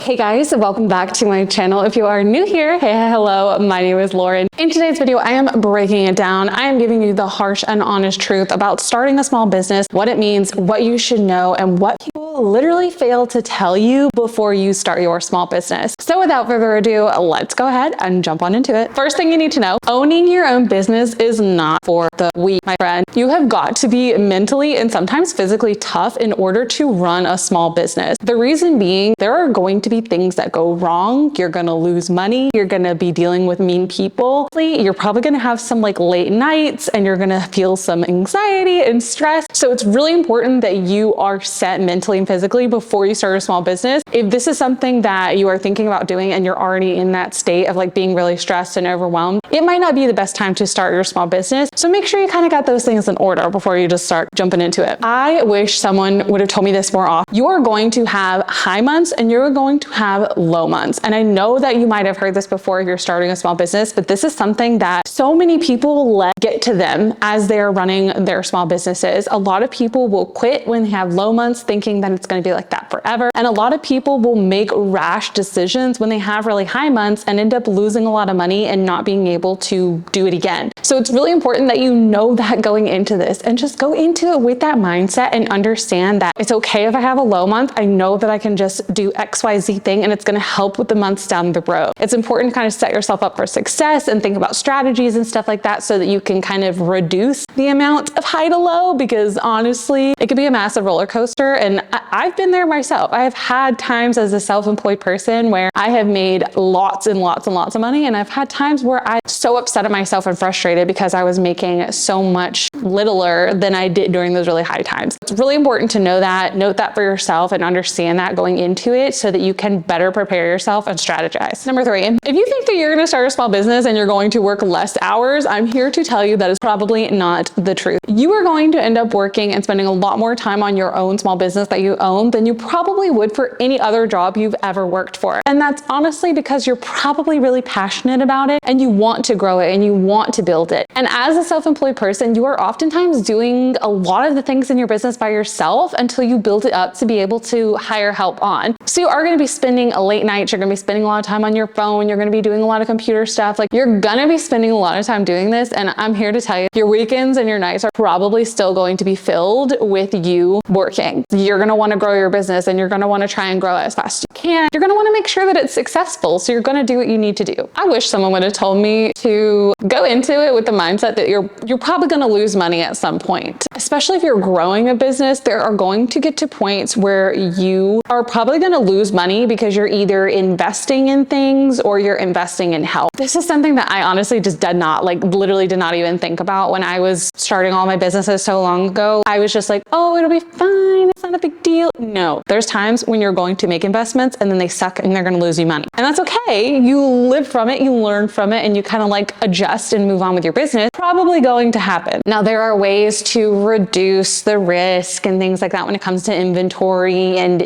Hey guys, welcome back to my channel. If you are new here, hey, hello, my name is Lauren. In today's video, I am breaking it down. I am giving you the harsh and honest truth about starting a small business, what it means, what you should know, and what people literally fail to tell you before you start your small business. So without further ado, let's go ahead and jump on into it. First thing you need to know, owning your own business is not for the weak, my friend. You have got to be mentally and sometimes physically tough in order to run a small business. The reason being, there are going to be things that go wrong. You're going to lose money. You're going to be dealing with mean people. You're probably going to have some late nights and you're going to feel some anxiety and stress. So it's really important that you are set mentally and physically before you start a small business. If this is something that you are thinking about doing and you're already in that state of being really stressed and overwhelmed, it might not be the best time to start your small business. So make sure you kind of got those things in order before you just start jumping into it. I wish someone would have told me this more often. You are going to have high months and you're going to have low months. And I know that you might have heard this before if you're starting a small business, but this is something that so many people let get to them as they're running their small businesses. A lot of people will quit when they have low months thinking that it's going to be like that forever. And a lot of people will make rash decisions when they have really high months and end up losing a lot of money and not being able to do it again. So it's really important that you know that going into this and just go into it with that mindset and understand that it's okay if I have a low month. I know that I can just do XYZ thing and it's going to help with the months down the road. It's important to kind of set yourself up for success and think about strategies and stuff like that so that you can kind of reduce the amount of high to low, because honestly, it could be a massive roller coaster. And I've been there myself. I have had times as a self-employed person where I have made lots and lots and lots of money. And I've had times where I'm so upset at myself and frustrated because I was making so much littler than I did during those really high times. It's really important to know that, note that for yourself and understand that going into it so that you can better prepare yourself and strategize. Number 3, if you think that you're going to start a small business and you're going to work less hours, I'm here to tell you that is probably not the truth. You are going to end up working and spending a lot more time on your own small business that you own than you probably would for any other job you've ever worked for. And that's honestly because you're probably really passionate about it and you want to grow it and you want to build it. And as a self-employed person, you are oftentimes doing a lot of the things in your business by yourself until you build it up to be able to hire help on. So you are going to be spending a late night, you're going to be spending a lot of time on your phone, you're going to be doing a lot of computer stuff. You're going to be spending a lot of time doing this. And I'm here to tell you, your weekends and your nights are probably still going to be filled with you working. You're going to want to grow your business and you're going to want to try and grow it as fast as you can. You're going to want to make sure that it's successful. So you're going to do what you need to do. I wish someone would have told me to go into it with the mindset that you're probably going to lose money at some point. Especially if you're growing a business, there are going to get to points where you are probably going to lose money because you're either investing in things or you're investing in health. This is something that I honestly just did not, literally did not even think about when I was starting all my businesses so long ago. I was just like, oh, it'll be fine. It's not a big deal. No, there's times when you're going to make investments and then they suck and they're going to lose you money. And that's okay. You live from it, you learn from it, and you kind of adjust and move on with your business. Probably going to happen. Now, there are ways to reduce the risk and things like that when it comes to inventory and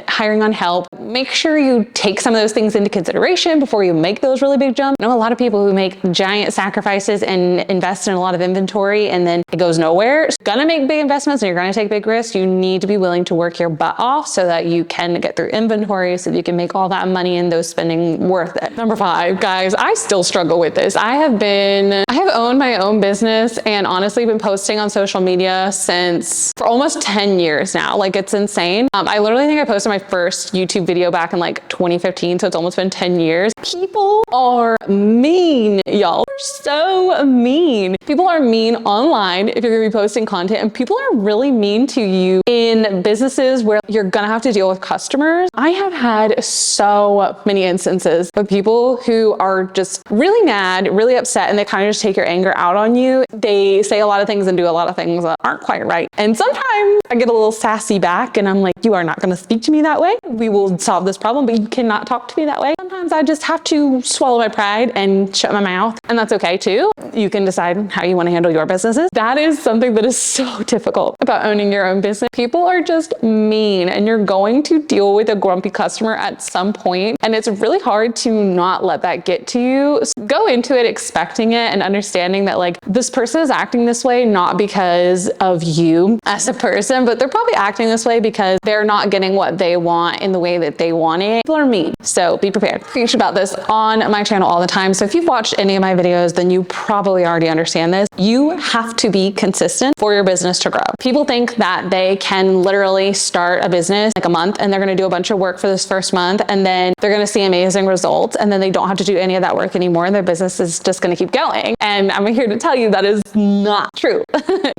hiring on help. Make sure you take some of those things into consideration before you make those really big jumps. I know a lot of people who make giant sacrifices and invest in a lot of inventory and then it goes nowhere. So you're gonna make big investments and you're gonna take big risks. You need to be willing to work your butt off so that you can get through inventory so that you can make all that money and those spending worth it. Number 5, guys, I still struggle with this. I have owned my own business and honestly been posting on social media for almost 10 years now. It's insane. I literally think I posted my first YouTube video back in 2015. So it's almost been 10 years. People are mean, y'all. They're so mean. People are mean online if you're gonna be posting content, and people are really mean to you in businesses where you're gonna have to deal with customers. I have had so many instances of people who are just really mad, really upset, and they kind of just take your anger out on you. They say a lot of things and do a lot of things that aren't quite right. And sometimes I get a little sassy back and I'm like, you are not gonna speak to me that way. We will solve this problem, but you cannot talk to me that way. Sometimes I just have to swallow my pride and shut my mouth, and that's okay too. you can decide how you want to handle your businesses. That is something that is so difficult about owning your own business. People are just mean, and you're going to deal with a grumpy customer at some point, and it's really hard to not let that get to you. So go into it expecting it and understanding that like this person is acting this way not because of you as a person, but they're probably acting this way because they're not getting what they want in the way that they want it. People are mean, so be prepared. I preach about this on my channel all the time, so if you've watched any of my videos, then you probably already understand this. You have to be consistent for your business to grow. People think that they can literally start a business like a month and they're going to do a bunch of work for this first month, and then they're going to see amazing results, and then they don't have to do any of that work anymore, and their business is just going to keep going. And I'm here to tell you that is not true.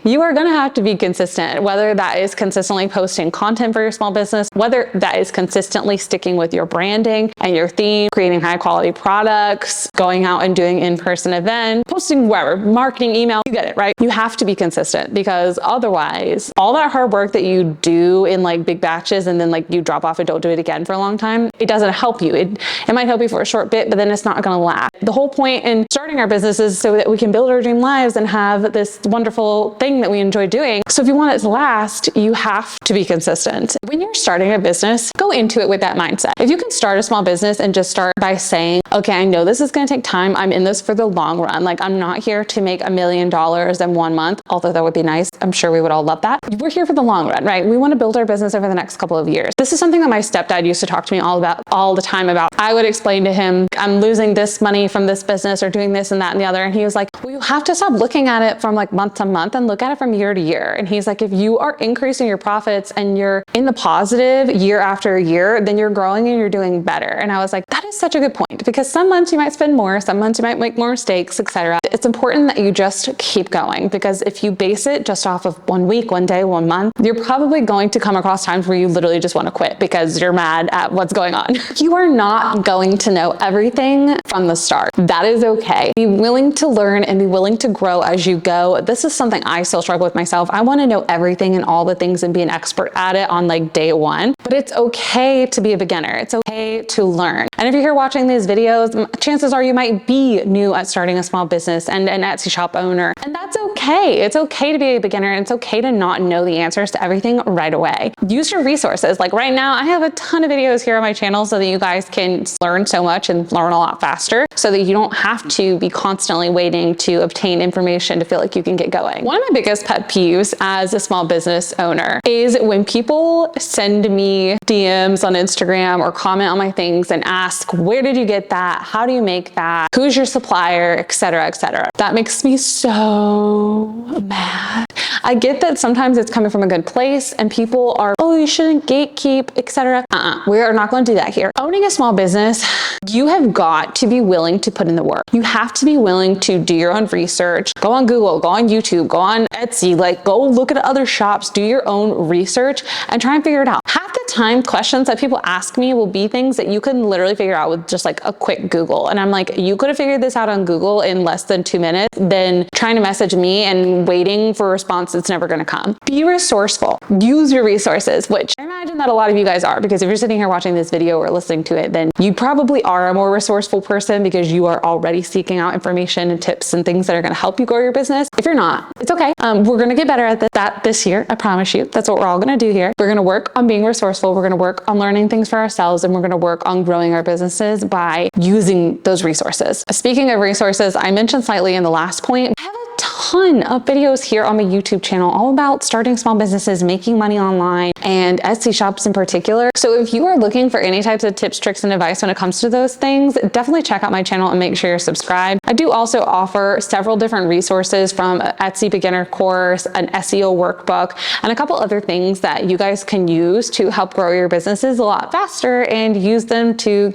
You are going to have to be consistent, whether that is consistently posting content for your small business, whether that is consistently sticking with your branding and your theme, creating high quality products, going out and doing in-person events, posting wherever, marketing, email, you get it, right? You have to be consistent, because otherwise all that hard work that you do in like big batches and then like you drop off and don't do it again for a long time, it doesn't help you. It might help you for a short bit, but then it's not going to last. The whole point in starting our businesses is so that we can build our dream lives and have this wonderful thing that we enjoy doing. So if you want it to last, you have to be consistent. When you're starting a business, go into it with that mindset. If you can start a small business and just start by saying, okay, I know this is going to take time. I'm in this for the long run. Like, I'm not here to make $1 million in 1 month, although that would be nice. I'm sure we would all love that. We're here for the long run, right? We want to build our business over the next couple of years. This is something that my stepdad used to talk to me all the time about. I would explain to him, I'm losing this money from this business or doing this and that and the other. And he was like, well, you have to stop looking at it from like month to month and look at it from year to year. And he's like, if you are increasing your profits and you're in the positive year after year, then you're growing and you're doing better. And I was like, that is such a good point, because some months you might spend more, some months you might make more mistakes, etc. It's important that you just keep going, because if you base it just off of 1 week, 1 day, 1 month, you're probably going to come across times where you literally just want to quit because you're mad at what's going on. You are not going to know everything from the start. That is okay. Be willing to learn and be willing to grow as you go. This is something I still struggle with myself. I want to know everything and all the things and be an expert at it on like day one, but it's okay to be a beginner. It's okay to learn. And if you're here watching these videos, chances are you might be new at starting a small business and an Etsy shop owner, and that's okay. It's okay to be a beginner, and it's okay to not know the answers to everything right away. Use your resources. Like right now, I have a ton of videos here on my channel so that you guys can learn so much and learn a lot faster, so that you don't have to be constantly waiting to obtain information to feel like you can get going. One of my biggest pet peeves as a small business owner is when people send me DMs on Instagram or comment on my things and ask, where did you get that? How do you make that? Who's your supplier? Etc., etc. That makes me so mad. I get that sometimes it's coming from a good place and people are, oh, you shouldn't gatekeep, etc. We are not going to do that here. Owning a small business, you have got to be willing to put in the work. You have to be willing to do your own research. Go on Google, go on YouTube, go on Etsy, like go look at other shops, do your own research and try and figure it out. Half the time, questions that people ask me will be things that you can literally figure out with just like a quick Google. And I'm like, you could have figured this out on Google in less than 2 minutes than trying to message me and waiting for a response that's never going to come. Be resourceful. Use your resources, which I imagine that a lot of you guys are, because if you're sitting here watching this video or listening to it, then you probably are a more resourceful person because you are already seeking out information and tips and things that are going to help you grow your business. If you're not, it's okay. We're going to get better at that this year. I promise you. That's what we're all going to do here. We're going to work on being resourceful. We're going to work on learning things for ourselves, and we're going to work on growing our businesses by using those resources. Speaking of resources, I mentioned slightly in the last point, I have a ton of videos here on my YouTube channel all about starting small businesses, making money online, and Etsy shops in particular. So if you are looking for any types of tips, tricks, and advice when it comes to those things, definitely check out my channel and make sure you're subscribed. I do also offer several different resources, from an Etsy beginner course, an SEO workbook, and a couple other things that you guys can use to help grow your businesses a lot faster and use them to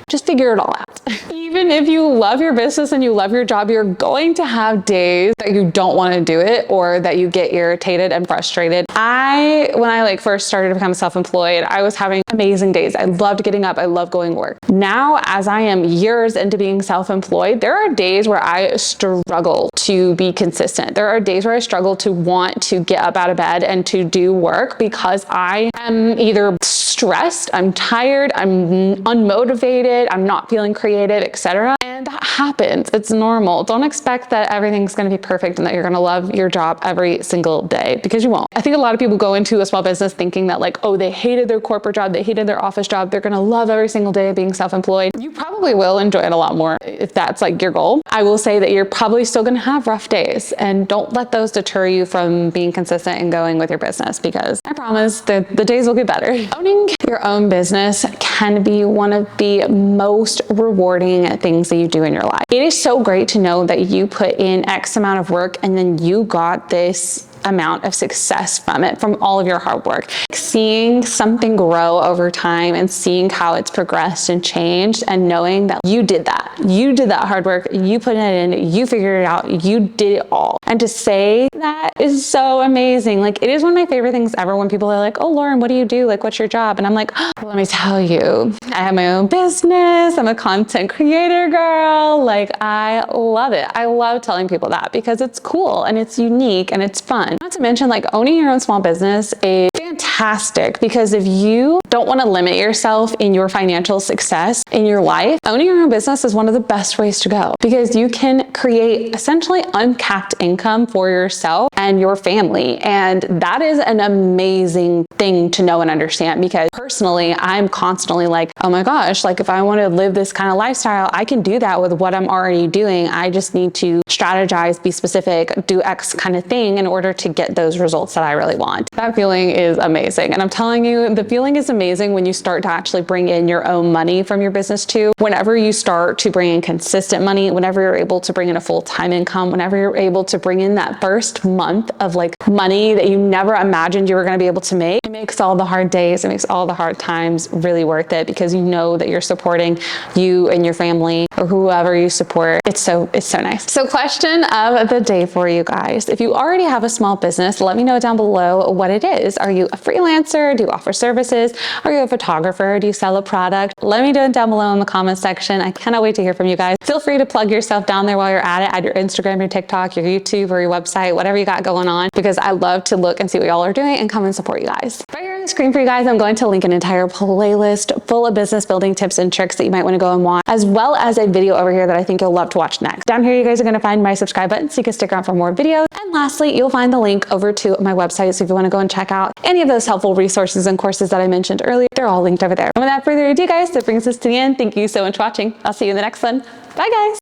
just figure it all out. Even if you love your business and you love your job, you're going to have days that you don't want to do it or that you get irritated and frustrated. When I first started to become self-employed, I was having amazing days. I loved getting up. I loved going to work. Now, as I am years into being self-employed, there are days where I struggle to be consistent. There are days where I struggle to want to get up out of bed and to do work because I am either stressed, I'm tired, I'm unmotivated, I'm not feeling creative, etc. And And that happens. It's normal. Don't expect that everything's going to be perfect and that you're going to love your job every single day, because you won't. I think a lot of people go into a small business thinking that like, oh, they hated their corporate job, they hated their office job, they're going to love every single day of being self-employed. You probably will enjoy it a lot more if that's like your goal. I will say that you're probably still going to have rough days, and don't let those deter you from being consistent and going with your business, because I promise the days will get better. Owning your own business can be one of the most rewarding things that you do in your life. It is so great to know that you put in X amount of work and then you got this amount of success from it, from all of your hard work. Seeing something grow over time and seeing how it's progressed and changed, and knowing that you did that. You did that hard work, you put it in, you figured it out, you did it all. And to say that is so amazing. Like, it is one of my favorite things ever when people are like, oh, Lauren, what do you do? Like, what's your job? And I'm like, oh, let me tell you, I have my own business. I'm a content creator girl. Like, I love it. I love telling people that because it's cool and it's unique and it's fun. Not to mention, like, owning your own small business is fantastic, because if you don't want to limit yourself in your financial success in your life, owning your own business is one of the best ways to go, because you can create essentially uncapped income for yourself and your family. And that is an amazing thing to know and understand, because personally, I'm constantly like, oh my gosh, like if I want to live this kind of lifestyle, I can do that with what I'm already doing. I just need to strategize, be specific, do X kind of thing in order to get those results that I really want. That feeling is amazing. And I'm telling you, the feeling is amazing when you start to actually bring in your own money from your business too. Whenever you start to bring in consistent money, whenever you're able to bring in a full-time income, whenever you're able to bring in that first month of like money that you never imagined you were going to be able to make, it makes all the hard days, it makes all the hard times really worth it, because you know that you're supporting you and your family or whoever you support. It's so nice. So question of the day for you guys. If you already have a small business, let me know down below what it is. Are you a freelancer? Do you offer services? Are you a photographer? Do you sell a product? Let me know it down below in the comments section. I cannot wait to hear from you guys. Feel free to plug yourself down there while you're at it. Add your Instagram, your TikTok, your YouTube, or your website, whatever you got going on, because I love to look and see what y'all are doing and come and support you guys. Right here on the screen for you guys, I'm going to link an entire playlist full of business building tips and tricks that you might want to go and watch, as well as a video over here that I think you'll love to watch next. Down here, you guys are going to find my subscribe button so you can stick around for more videos. And lastly, you'll find the link over to my website. So if you want to go and check out any of those helpful resources and courses that I mentioned earlier, they're all linked over there. And without further ado, guys, that brings us to the end. Thank you so much for watching. I'll see you in the next one. Bye, guys.